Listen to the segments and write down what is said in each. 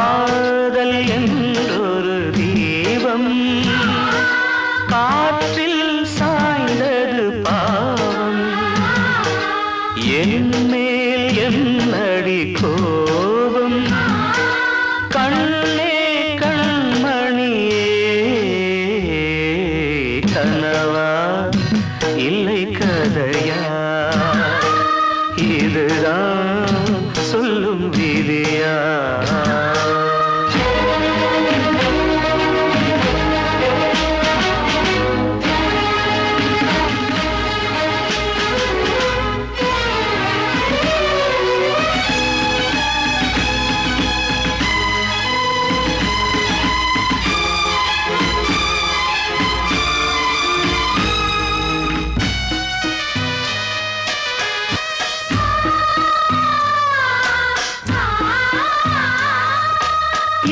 காதல் என்றொரு தீபம் காற்றில் சாய்ந்தது பாவம் என் மேல் என்னடி கோபம் கண்ணே கண்மணியே கனவா இல்லை கதையா இதுதான் சொல்லும் விதியா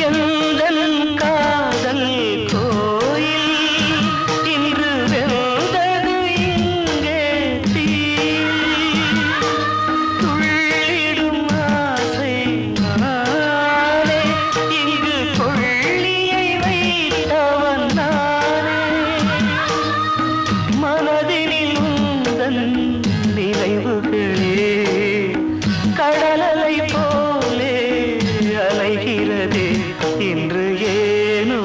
எந்தன் காதல் கோயில் இன்று வெந்தது இங்கே தீ துள்ளிடும் ஆசை நானே இங்கு கொள்ளியை வைத்தவன் நானே மனதினில் உந்தன் நினைவுகளே கடலலை போலே அலைகிறதே இன்று ஏனோ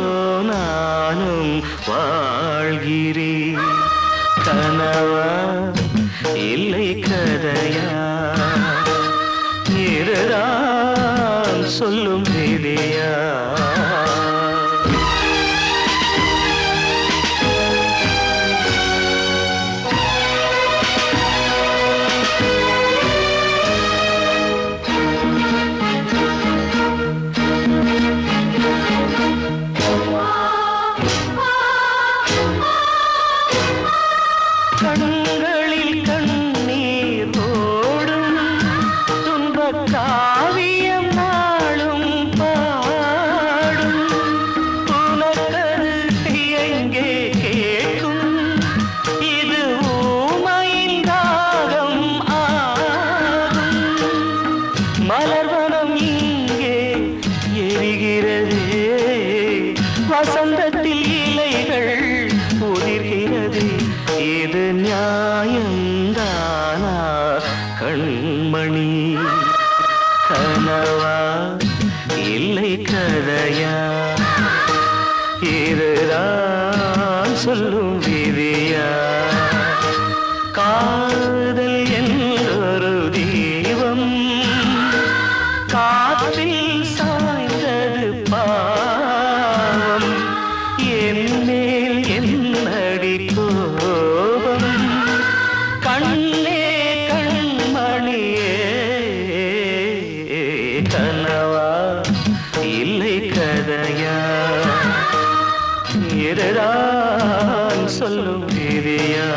நானும் வாழ்கிறேன் கனவா இல்லை கதையா இதுதான் சொல்லும் விதியா கண்களில் கண்ணீர் ஓடும் துன்பக் காவியம் நாளும் பாடும் உனக்கது எங்கே கேட்கும் இது ஊமையின் ராகம் ஆகும் மலர்வனம் இங்கே எரிகிறதே வசந்தத்தில் இலைகள் உதிர்கிறது இது நியாயந்தானா கண்மணி கனவா இல்லை கதையா இதுதான் சொல்லும் விதியா காதல் என்றொரு தீபம் காற்றில் சாய்ந்தது பாவம் என் மேல் என்னடி கோபம் கண்ணே கண்மணியே கனவா இல்லை கதையா இதுதான் சொல்லும் விதியா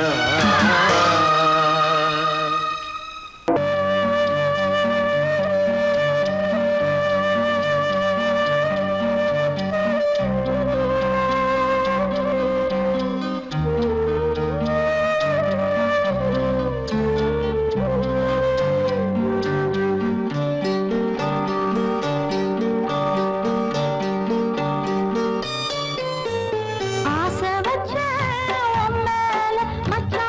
ஆசை வச்ச உன் மேல மச்சான்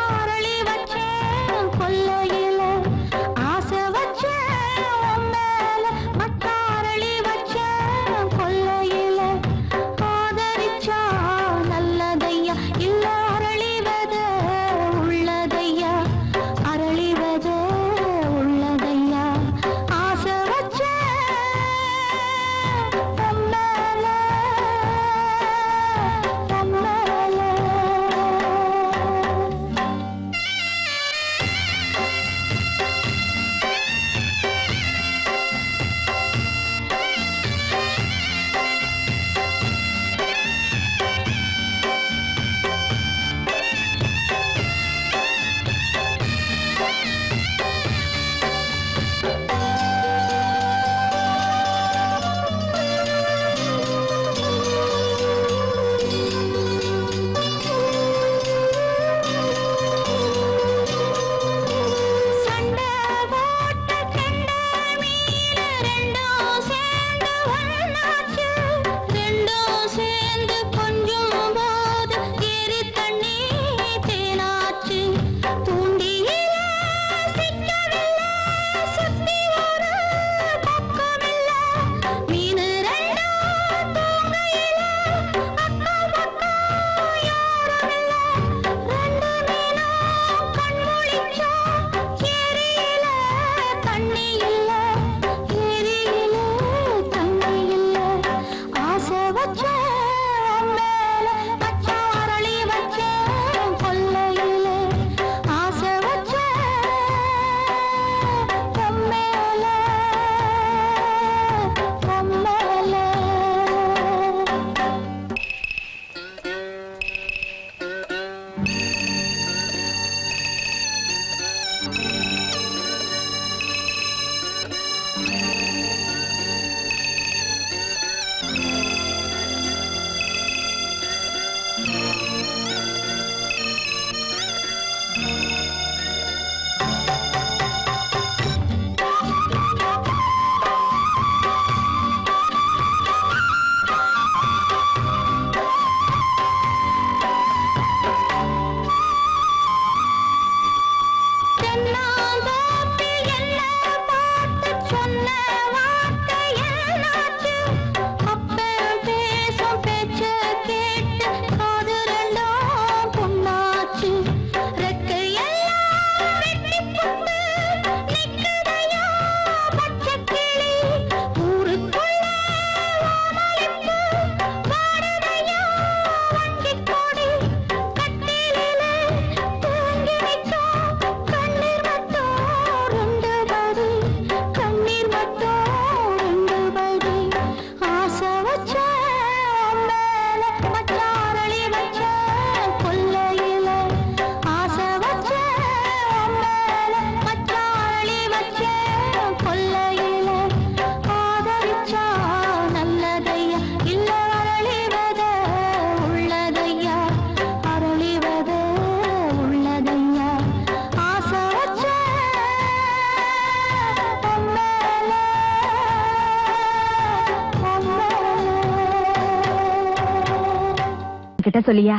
கிட்ட சொல்லியா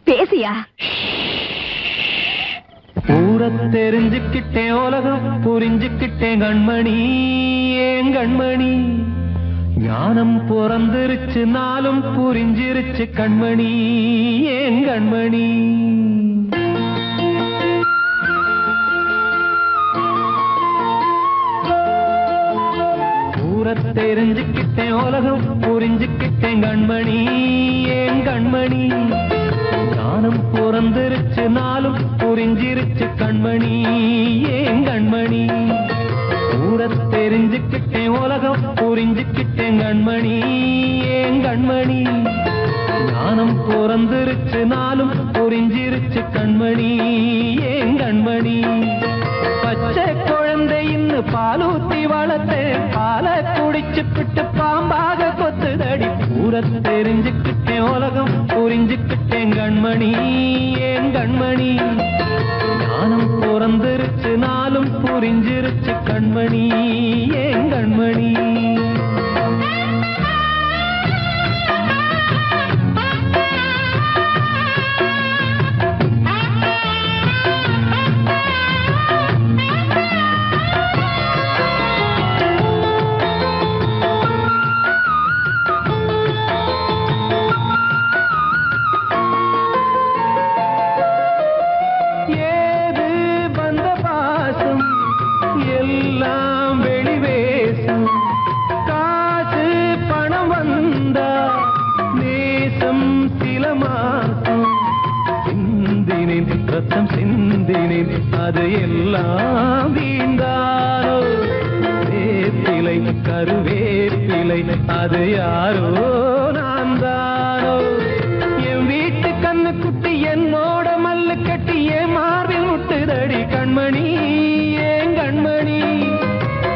பேசியா? ஊர தெரிஞ்சுக்கிட்டேன், உலகம் புரிஞ்சுக்கிட்டேன் கண்மணி, ஏன் கண்மணி. ஞானம் பிறந்திருச்சு, நாளும் புரிஞ்சிருச்சு கண்மணி, ஏன் கண்மணி. ஊர தெரிஞ்சுக்கிட்டேன், உலகம் புரிஞ்சுக்கிட்டேன் கண்மணி, ஏன் கண்மணி. ஞானம் பிறந்திருச்சு, நாளும் புரிஞ்சிருச்சு கண்மணி, ஏன் கண்மணி. ஊர தெரிஞ்சுக்கிட்டேன், உலகம் புரிஞ்சுக்கிட்டேன் கண்மணி, ஏன் கண்மணி. ஞானம் பிறந்திருச்சு, நாளும் புரிஞ்சிருச்சு கண்மணி, ஏன் கண்மணி. பச்சை குழந்தை இன்னும் பாலூத்தி வளர்த்தேன், பாலை குடிச்சு பிட்டு பாம்பாக கொத்துதடி. ஊர தெரிஞ்சுக்கிட்டேன், உலகம் புரிஞ்சுக்கிட்டேன் கண்மணி, ஏன் கண்மணி. ஞானம் பிறந்திருச்சு, நாளும் புரிஞ்சிருச்சு கண்மணி, ஏன் கண்மணி. ரத்தம் சிந்தினேன், அது எல்லாம் வீண்டாரோ. வேப்பிலை கருவேப்பிலை, அது யாரோ நான் தானோ. என் வீட்டு கண்ணு குட்டி என்னோட மல்லு கட்டி என் மார்பில் முட்டுதடி கண்மணி, ஏன் கண்மணி.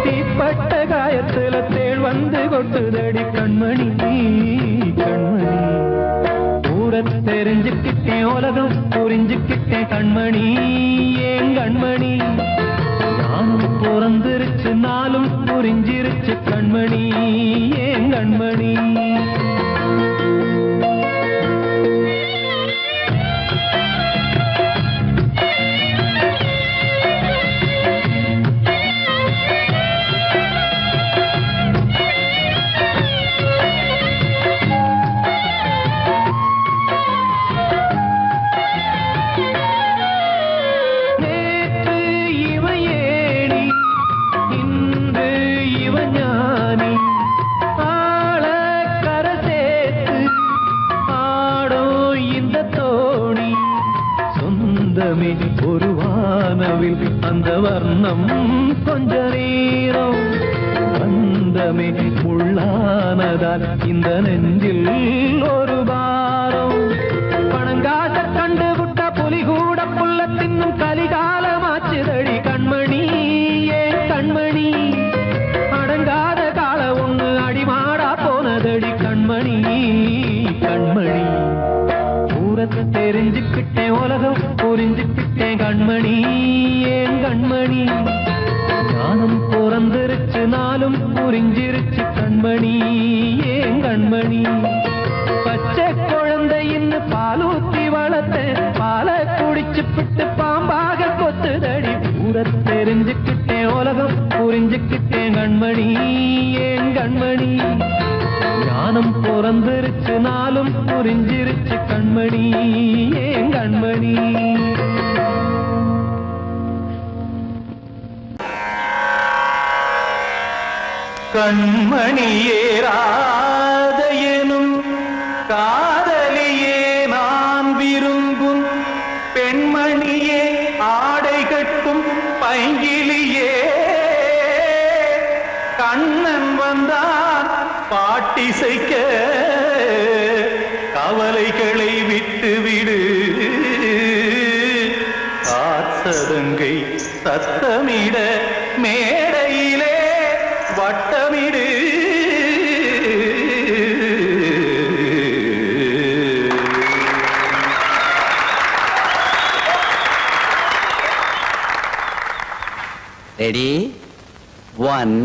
தீப்பட்ட காயத்துல தேள் வந்து கொட்டுதடி கண்மணி, கண்மணி. தெரிஞ்சுக்கிட்டேன், உலகம் புரிஞ்சுக்கிட்டேன் கண்மணி, ஏன் கண்மணி. ஞானம் பிறந்திருச்சு, நாளும் புரிஞ்சிருச்சு கண்மணி, ஏன் கண்மணி. ஒரு வானவில் அந்த வர்ணம் கொஞ்ச நேரம் வந்தமே முள்ளானதால் இந்த நெஞ்சில் ஒரு பாரம். பணங்காட்ட கண்டு விட்ட புலி கூட புல்ல தின்னும் கலிகாலமாச்சுதடி கண்மணி, ஏன் கண்மணி. அடங்காத கால ஒண்ணு அடிமாடா போனதடி கண்மணி, கண்மணி. ஊரத்தை தெரிஞ்சுக்கிட்டேன், உலகம் புரிஞ்சுக்கிட்டேன் கண்மணி, ஏன் கண்மணி. ஞானம் பிறந்திருச்சு, நாளும் புரிஞ்சிருச்சு கண்மணி, ஏன் கண்மணி. பச்சை குழந்தை இன்னும் பாலூத்தி வளர்த்தேன், பாலை குடிச்சு பிட்டு பாம்பாக கொத்துதடி. ஊர தெரிஞ்சுக்கிட்டேன், உலகம் புரிஞ்சுக்கிட்டேன் கண்மணி, ஏன் கண்மணி. ஞானம் பிறந்திருச்சு, நாளும் புரிஞ்சிருச்சு கண்மணி, ஏன் கண்மணி. கண்மணியே ராதையனும் காதலியே நான் விரும்பும் பெண்மணியே ஆடை கட்டும் பைங்கிலியே. கண்ணன் வந்தான் பாட்டிசைக்க கவலைகளை விட்டுவிடு. காத்ததங்கை சத்தமிட மேடையிலே வட்டமிடு. ரெடி? 1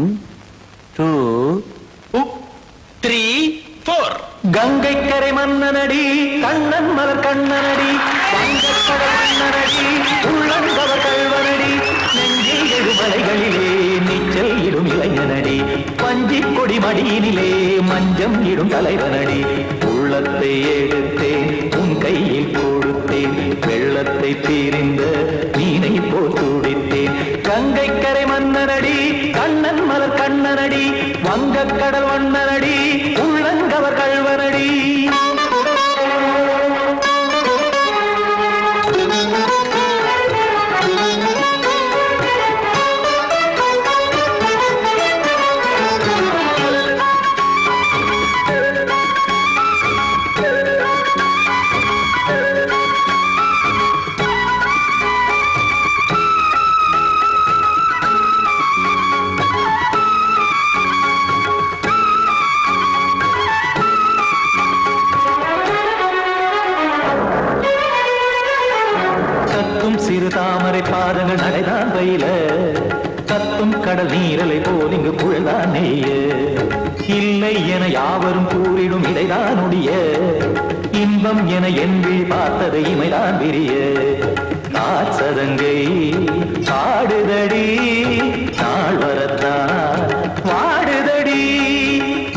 2 3 4 கங்கைக்கரை மன்னனடி கண்ணன் மலர் கண்ணனடி வங்கக்கடல் மன்னனடி உள்ளங்கவர் கல்வனடி நெஞ்சில் எழுமலைகளிலே நீச்சல் இடும் இளைஞனடி பஞ்சிக் கொடி மடியினிலே மஞ்சம் இடும் தலைவனடி உள்ளத்தை எடுத்தேன் உன் கையில் கொடுத்தேன் வெள்ளத்தை பிரிந்த மீனை போல் துடித்தேன் கங்கைக்கரை மன்னனடி கண்ணன் மலர் கண்ணனடி வங்கக்கடல் மன்னனடி உள்ளங்கவர் கல்வனடி சிறு தாமரை பாதங்கள் நடைதான் பயில கத்தும் கடல் நீரலை போல் இங்கு குழல்தான் நெய்ய இல்லை என யாவரும் கூறிடும் இடைதான் உடைய இன்பம் என என்று பார்த்தது இமைதான் விரிய காற்சதங்கை பாடுதடி நாள் வரத்தான் வாடுதடி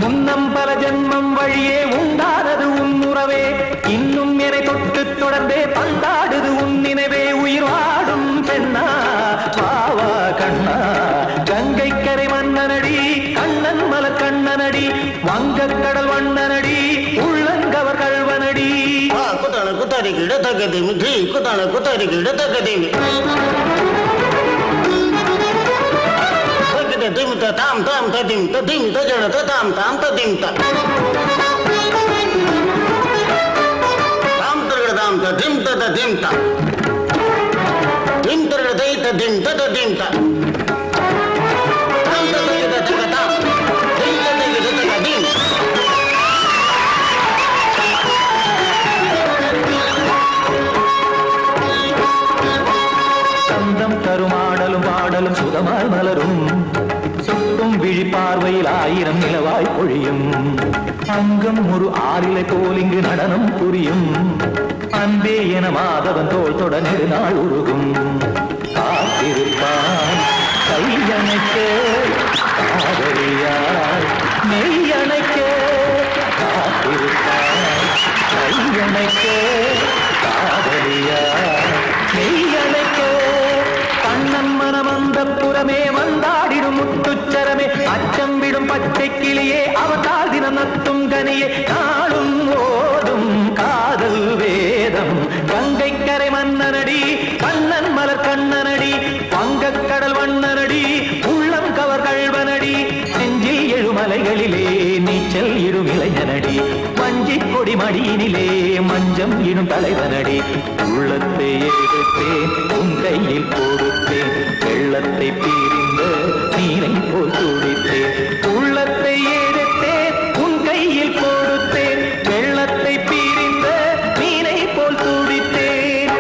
முன்னம் பல ஜென்மம் வழியே உண்டானது உன் உறவே இன்னும் என்னை தொட்டு தொடர்ந்தே பந்தாடுது உன் நினைவே உயிர் வாடும் பெண்ணா பாவா கண்ணா கங்கைக்கரை மன்னனடி கண்ணன் மலர் கண்ணனடி வங்கக்கடல் வண்ணனடி உள்ளங்கவர் கல்வனடி குத்தான குத்தாரி கிட தகதி மிற்றி குத்தான குத்தாரி கிட தகதி திமித்த தாம் தாம் ததிம் ததிம் தஜட தாம் தாம் ததிம் தாம் தரகட தாம் ததிம் ததிம் திம் தரகட தை ததிம் ததிம் தாம் தரகட தகதாம் திம் தரகட தகதிம் சந்தம் தருமாடலும் பாடலும் சுதமாய் மலரும் சுட்டும் விழி பார்வையில் ஆயிரம் நிலவாய் பொழியும் அங்கம் ஒரு ஆறிலை போல் இங்கு நடனம் புரியும் அன்பே என மாதவன் தோல் தொட நெடுநாள் உருகும் காத்திருப்பான் கையணைக்க காதலியார் நெய்யணைக்க காத்திருப்பான் கையணைக்க காதலியார் நெய்யணைக்க கண்ணன் மனம் அந்த புறமே வந்தாடிடும் முத்துச்சரமே அச்சம் விடும் பச்சை கிளியே அவதால் தினம் நத்தும் கனியே நாளும் ஓடும் காதல் வேதம் கங்கைக்கரை மன்னனடி கண்ணன் மலர் கண்ணனடி வங்கக்கடல் வண்ணனடி உள்ளம் கவர் கல்வனடி நெஞ்சில் எழுமலைகளிலே நீச்சல் இடும் இளைஞனடி வஞ்சிக் கொடி மடியினிலே மஞ்சம் இடும் தலைவனடி உள்ளத்தை எடுத்தேன் உன் கையில் கொடுத்தேன் வெள்ளத்தை பிரிந்த நீரை போல் துடித்தேன் உள்ளத்தை எடுத்தேன் உன் கையில் கொடுத்தேன் வெள்ளத்தை பிரிந்த மீனை போல் துடித்தேன்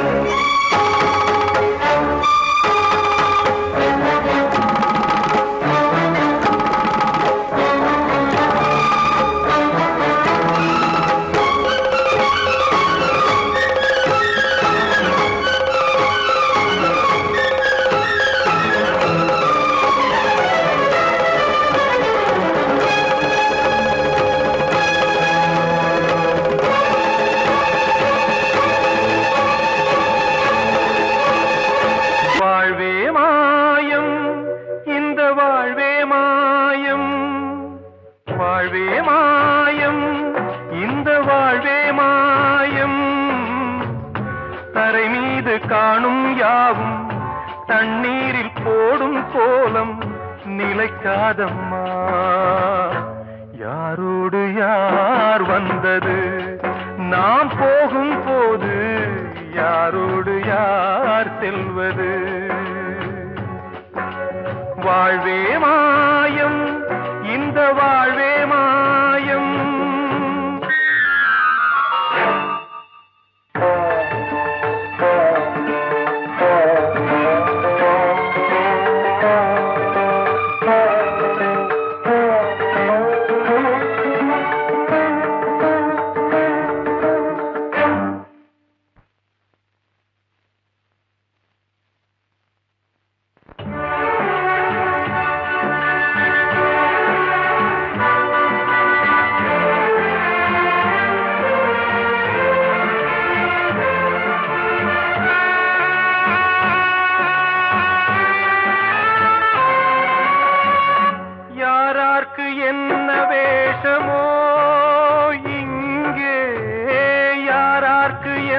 காணும் யாவும் தண்ணீரில் போடும் கோலம் நிலைக்காதம்மா யாரோடு யார் வந்தது நாம் போகும் போது யாரோடு யார் செல்வது வாழ்வே மாயம் இந்த வாழ்வே மாயம்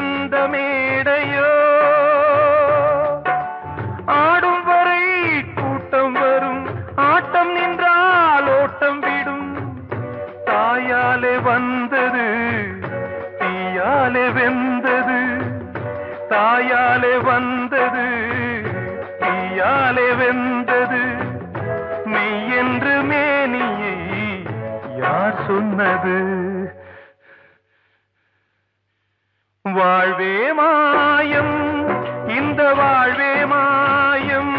எந்த மேடையோ ஆடும் வரை கூட்டம் வரும் ஆட்டம் நின்றால் ஓட்டம் விடும் தாயாலே வந்தது தீயாலே வெந்தது தாயாலே வந்தது தீயாலே வெந்தது மெய் என்று மேனியை யார் சொன்னது வாழ்வே மாயம் இந்த வாழ்வே மாயம்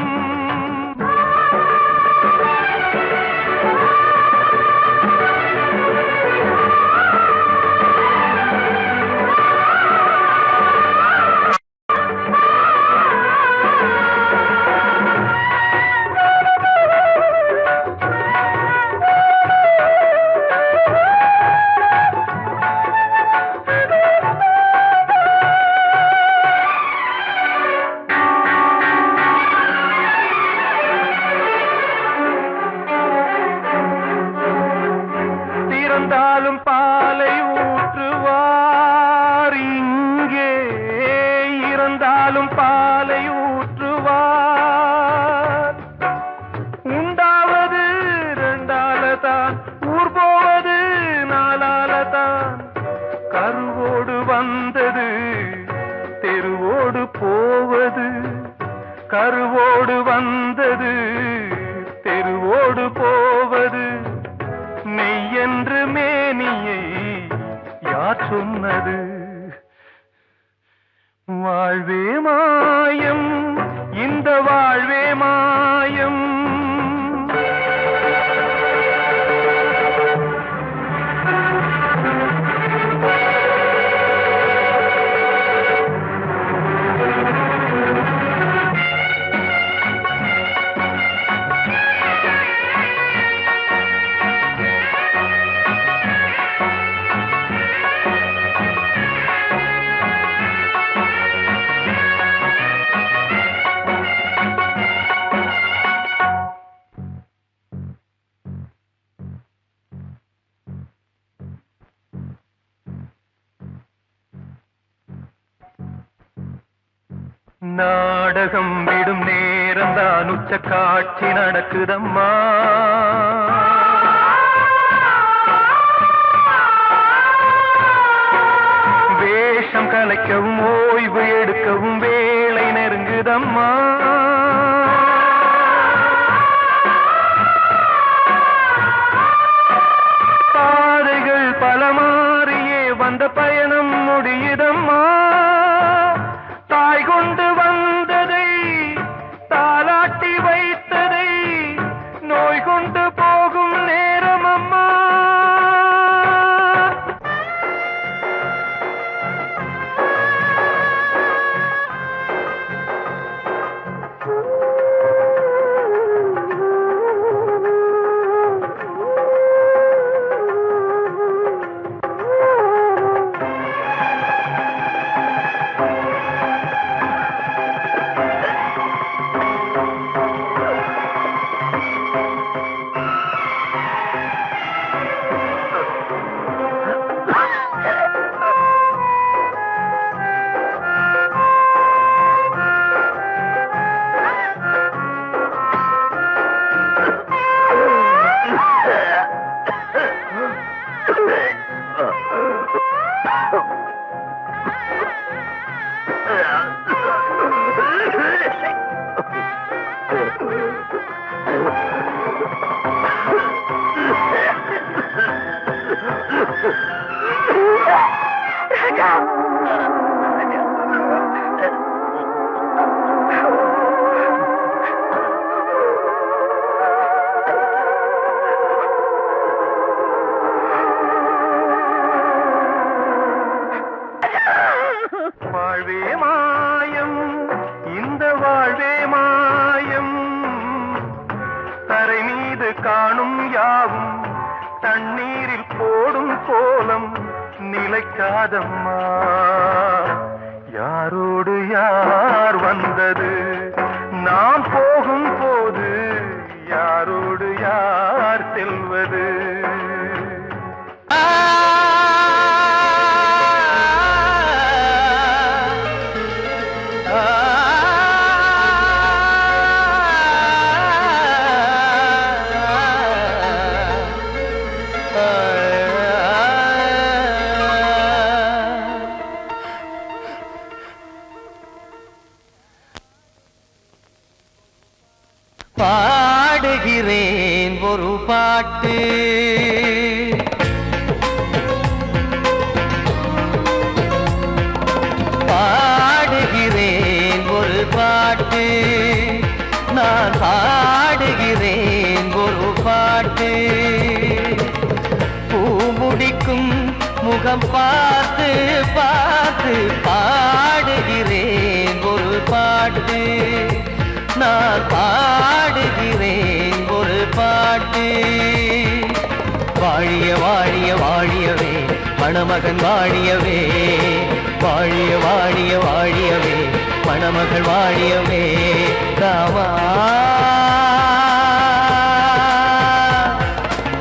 இறந்தாலும் பாலை ஊற்றுவார் இங்கே இறந்தாலும் பாலை ஊற்றுவார் உண்டாவது ரெண்டாலதான் ஊர் போவது நாலாலதான் கருவோடு வந்தது தெருவோடு போவது கருவோடு வந்தது தெருவோடு போவது மெய் என்று மேனியை யார் சொன்னது வாழ்வே மாயம் இந்த வாழ்வே மாயம் நாடகம் விடும் நேரம் தான் உச்ச காட்சி நடக்குதம்மா வேஷம் கலைக்கவும் ஓய்வு எடுக்கவும் வேளை நெருங்குதம்மா பாதைகள் பல மாறியே வந்த பயணம் முடியுதம்மா தாய் கொண்டு வந்ததை தாலாட்டி வைத்ததை நோய் கொண்டு போகும் நேரம் அம்மா வாழ்வே மாயம் இந்த வாழ்வே மாயம் தரை மீது காணும் யாவும் தண்ணீரில் போடும் கோலம் நிலைக்காதம்மா யாரோடு யார் வந்தது நாம் போகும் போது யாரோடு யார் செல்வது சிரிக்கும் முகம் பார்த்து பார்த்து பாடுகிறேன் ஒரு பாட்டு, நான் பாடுகிறேன் ஒரு பாட்டு. வாழிய வாழிய வாழியவே மணமகன் வாழியவே, வாழிய வாழிய வாழியவே மணமகள் வாழியவே. ராமா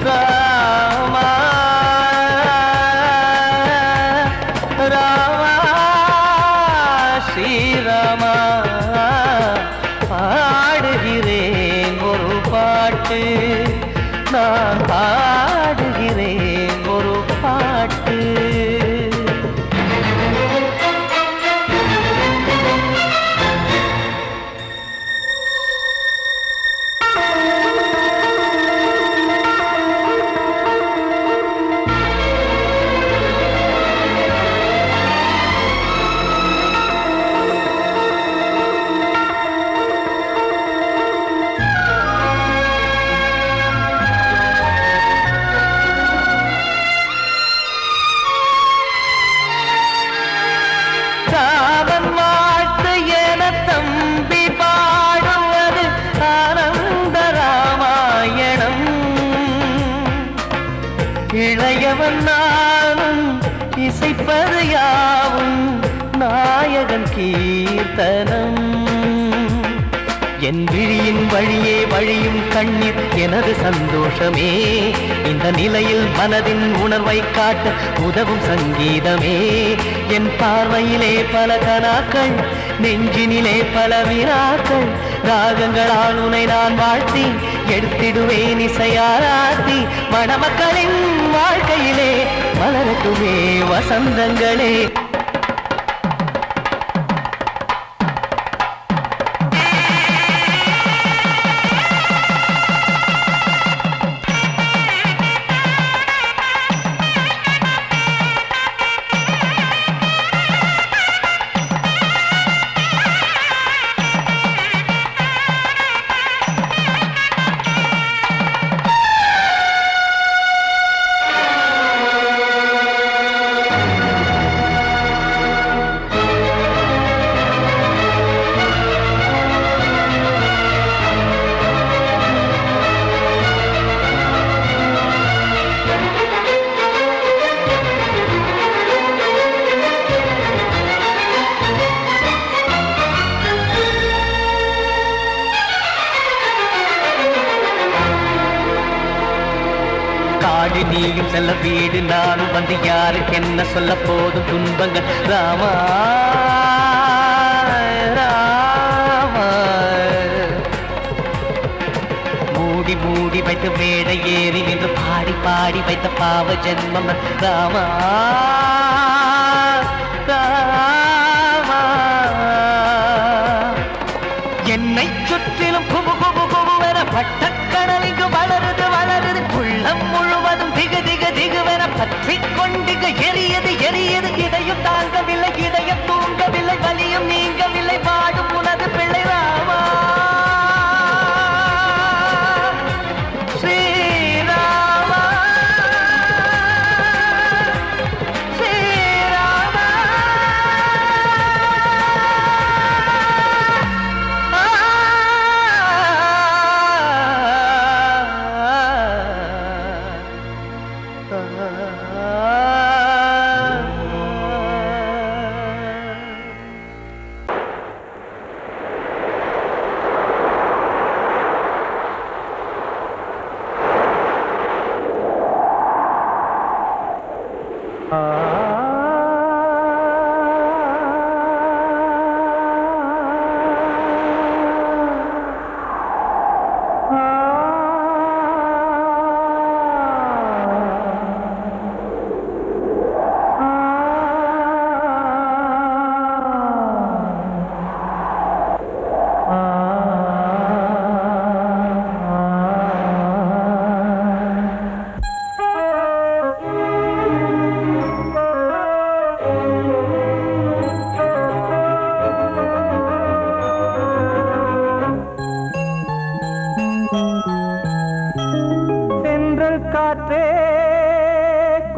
ராமா ராமா ஸ்ரீராமா, பாடுகிறேன் ஒரு பாட்டு, நான் பாடுகிறேன் ஒரு பாட்டு. ராமன் வாழ்த்து என தம்பி பாடுவது ஆனந்த ராமாயணம். இளையவன் நானும் இசைப்பது யாவும் நாயகன் கீர்த்தனம். என் விழியின் வழியே வழியும் கண்ணீர் எனது சந்தோஷமே, இந்த நிலையில் மனதின் உணர்வை காட்ட உதவும் சங்கீதமே. என் பார்வையிலே பல கனாக்கள், நெஞ்சினிலே பல வினாக்கள், ராகங்களால் உனை நான் வாழ்த்தி எடுத்திடுவேன் இசையாராத்தி. மணமக்களின் வாழ்க்கையிலே மலரட்டுமே வசந்தங்களே. காடு நீயும் செல்ல வீடு நானும் வந்து யாருக்கு என்ன சொல்ல போதும் துன்பங்கள். ராமா ராமா, மூடி மூடி வைத்து மேடை ஏறி நின்று பாடி பாடி வைத்த பாவ ஜென்மம். ராமா ராமா, என்னை சுற்றிலும் குபு குபு குபுவென பட்டக்கடல் இங்கு வளருது வளருது, உள்ளம் முழுவதும் திகு திகு திகுவென பற்றி கொண்டிக எரியது எரியது. இதையும் தாங்கவில்லை இதயம் தூங்கவில்லை, வலியும் நீங்கவில்லை, வாடும் உனது பிள்ளை ராமா ஸ்ரீராமா ஸ்ரீராமா.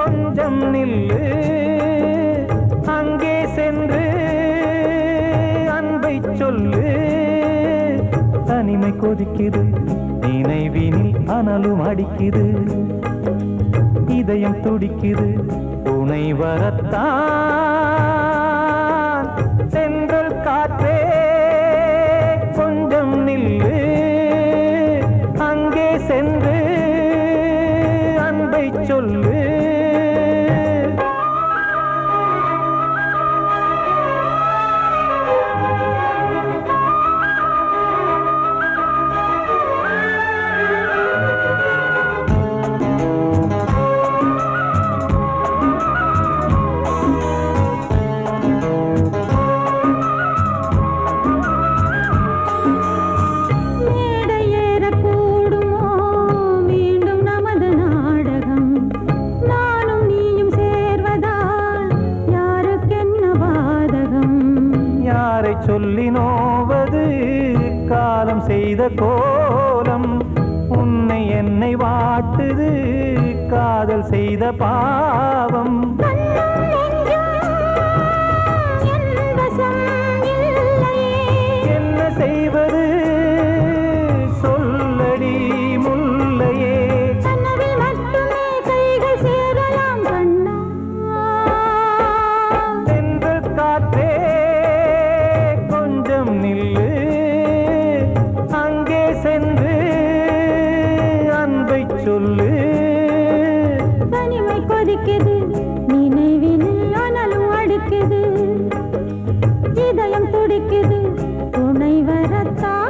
கொஞ்சம் நில்லு அங்கே சென்று அன்பை சொல்லு தனிமை கொதிக்குது நினைவினில் அனலும் அடிக்குது இதயம் துடிக்குது துணை வரத்தான் சென்றல் காற்றே கொஞ்சம் நில்லு அங்கே சென்று அன்பை சொல்லு சொல்லி நோவது காலம் செய்த கோலம் உன்னை என்னை வாட்டுது காதல் செய்த பாவம் என்ன செய்வது சொல்லடி முல்லையே சென்றல் காற்றே நில்லு அங்கே சென்று அன்பை சொல்லு தனிமை கொதிக்குது நினைவினில் அனலும் அடிக்குது இதயம் துடிக்குது துணை வரத்தான்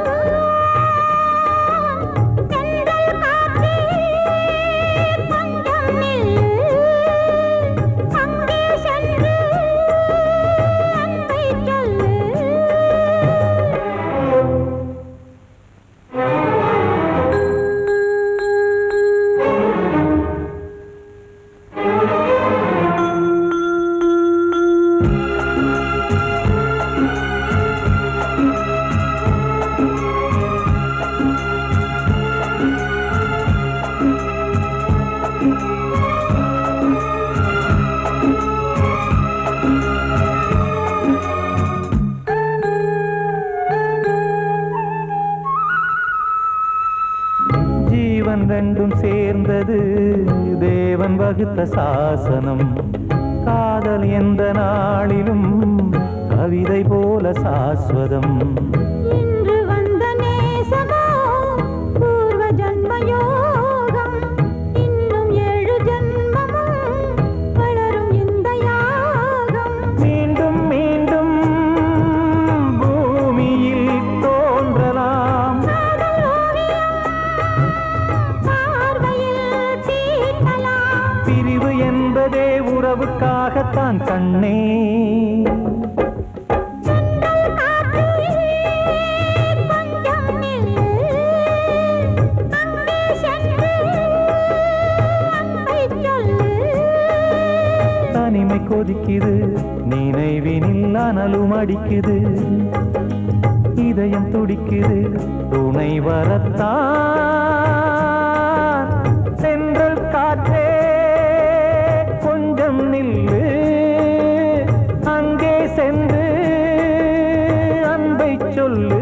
ஜீவன் ரெண்டும் சேர்ந்தது தேவன் வகுத்த சாசனம் காதல் எந்த நாளிலும் கவிதை போல சாஸ்வதம் இன்று வந்த நேசமோ பூர்வ ஜன்ம யோகம் இன்னும் 7 ஜன்மமும் வளரும் இந்த யாகம் மீண்டும் மீண்டும் பூமியில் தோன்றலாம் பிரிவு என்பதே உறவுக்காகத்தான் கண்ணே தனிமை கொதிக்குது நினைவினில் அனலும் அடிக்குது இதயம் துடிக்குது துணை வரத்தான் சென்றல் காற்றே கொஞ்சம் நில்லு அங்கே சென்று அன்பை சொல்லு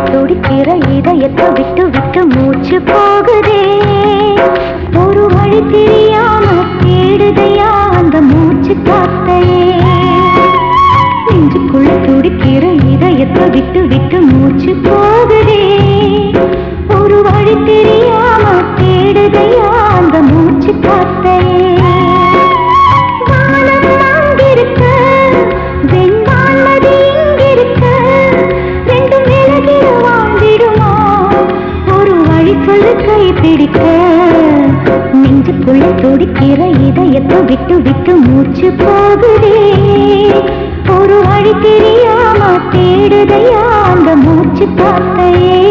துடிக்கிற இதயத்தை விட்டு விட்டு மூச்சு போகுதே ஒரு வழி தெரியாம தேடுதையா அந்த மூச்சு காத்தையே நெஞ்சுக்குள்ள துடிக்கிற இதயத்தை விட்டு விட்டு மூச்சு போகுதே ஒரு வழி தெரியாம தேடுதையா அந்த மூச்சு காத்தையே வானம் அங்கிருக்க வெண்வானது இங்கிருக்க ரெண்டு விலகி வாழ்ந்திடுமா ஒரு வழி சொல்லு கை பிடிக்க நெஞ்சுக்குள்ள துடிக்கிற இதயத்தை விட்டு விட்டு மூச்சு போகுதே வழி தெரியாம தேடுதையா அந்த மூச்சு காத்தையே.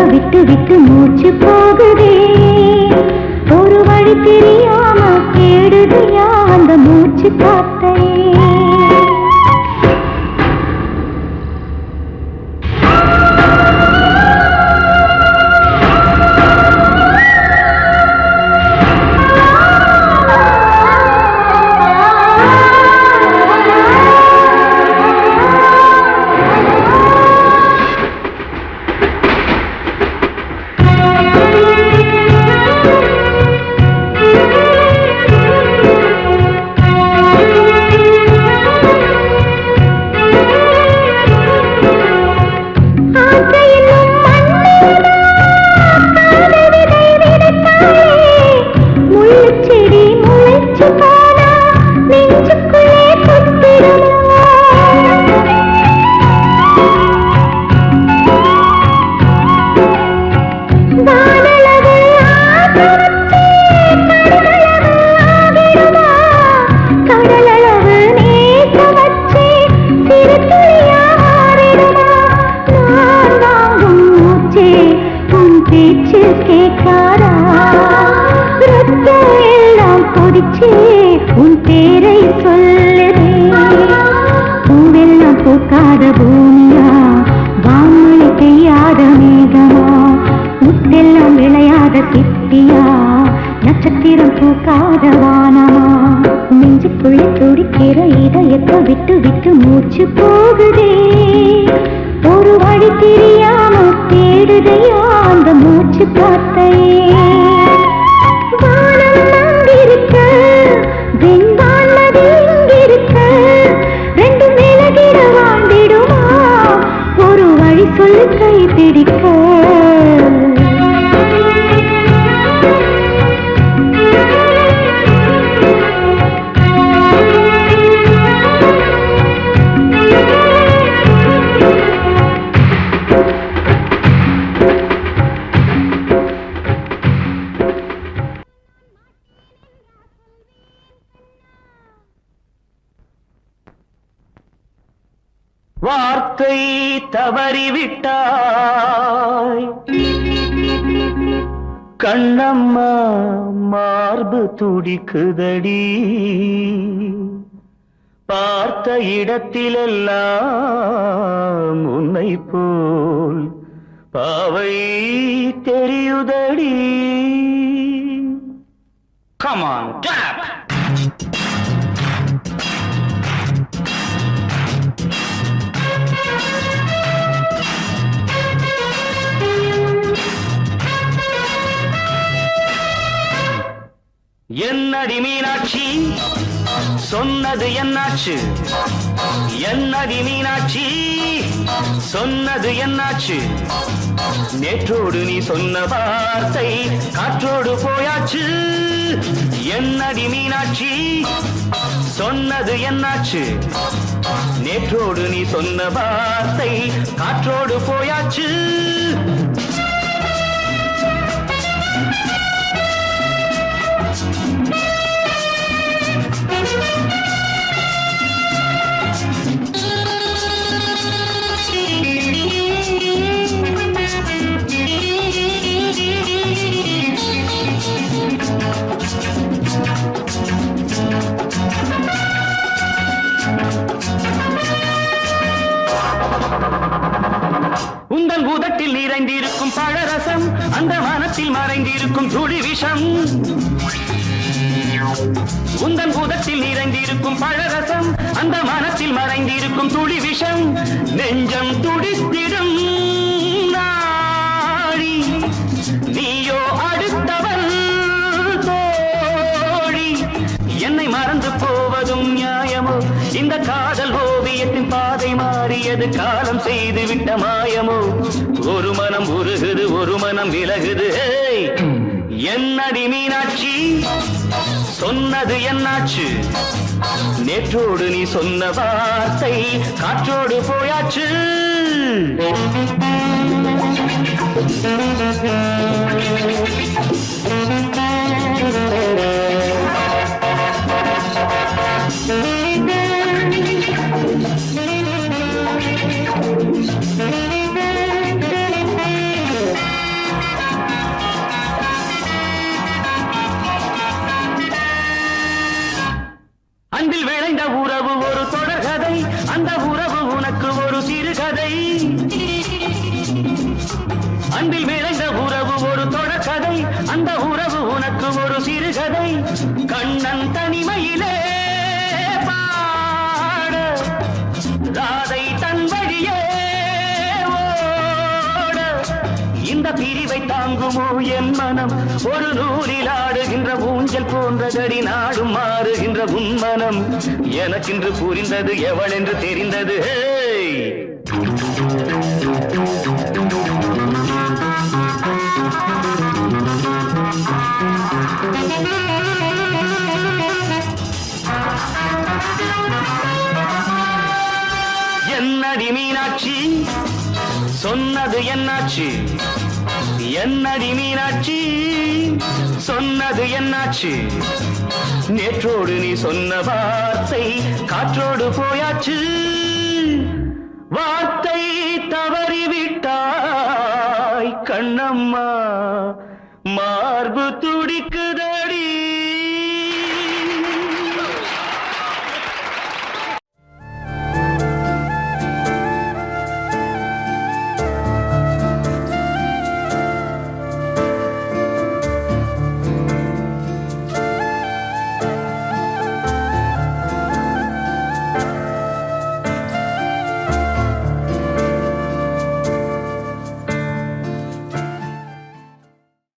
விட்டு விட்டு மூச்சு போகுதே ஒரு வழி தெரியாம தேடுதையா அந்த மூச்சு காத்தை. உன் பேரை சொல்லுதே பூவெல்லாம் பூக்காத பூமியா வான்மழை பெய்யாத மேகமா முத்தெல்லாம் விளையாத சிட்டியா நட்சத்திரம் பூக்காத வானமா நெஞ்சுக்குள்ளே துடிக்கிற இதயத்தை விட்டு விட்டு மூச்சு போகுதே ஒரு வழி தெரியாம தேடுதையா அந்த மூச்சு காத்தையே. ஒரு வழி சொல்லு கை பிடிக்க வார்த்தை தவறிவிட்டாய் கண்ணம்மா மார்பு துடிக்குதடி பார்த்த இடத்திலெல்லாம் உன்னை போல் பாவை தெரியுதடி. Come on, clap! என்னடி மீனாட்சி சொன்னது என்னாச்சு என்னடி மீனாட்சி சொன்னது என்னாச்சு நேற்றோடு நீ சொன்ன வார்த்தை காற்றோடு போயாச்சு என்னடி மீனாட்சி சொன்னது என்னாச்சு நேற்றோடு நீ சொன்ன வார்த்தை காற்றோடு போயாச்சு உந்தன் உதட்டில் நிறைந்திருக்கும் பழரசம் அந்த மனத்தில் மறைந்திருக்கும் துளி விஷம் உந்தன் உதட்டில் நிறைந்திருக்கும் பழரசம் அந்த மனத்தில் மறைந்திருக்கும் துளி விஷம் நெஞ்சம் துடித்திடும் நாடி நீயோ அடுத்தவன் தோழி என்னை மறந்து போவதும் நியாயமோ இந்த காதல் ஓவியத்தின் பாதை மாறியது காலம் செய்து விட்ட மாயமோ ஒரு மனம் உருகுது ஒரு மனம் விலகுது என்னடி மீனாட்சி சொன்னது என்னாச்சு நேற்றோடு நீ சொன்ன வார்த்தை காற்றோடு போயாச்சு அன்பில் விளைந்த உறவு ஒரு தொடர்கதை அந்த உறவு உனக்கு ஒரு சிறுகதை அன்பில் விளைந்த உறவு ஒரு தொடர்கதை அந்த உறவு உனக்கு ஒரு சிறுகதை கண்ணன் தனிமையிலே பாட ராதை தன் வழியே ஓட இந்த பிரிவை தாங்குமோ என் மனம் ஒரு நூலில் ஆடுகின்ற ஊஞ்சல் போன்றதடி நாடும் மாறுகின்ற உன்மனம் எனக்கென்று புரிந்தது எவள் என்று தெரிந்தது என்னடி மீனாட்சி சொன்னது என்னாச்சு என்னடி மீனாட்சி சொன்னது என்னாச்சு நேற்றோடு நீ சொன்ன வார்த்தை காற்றோடு போயாச்சு வார்த்தை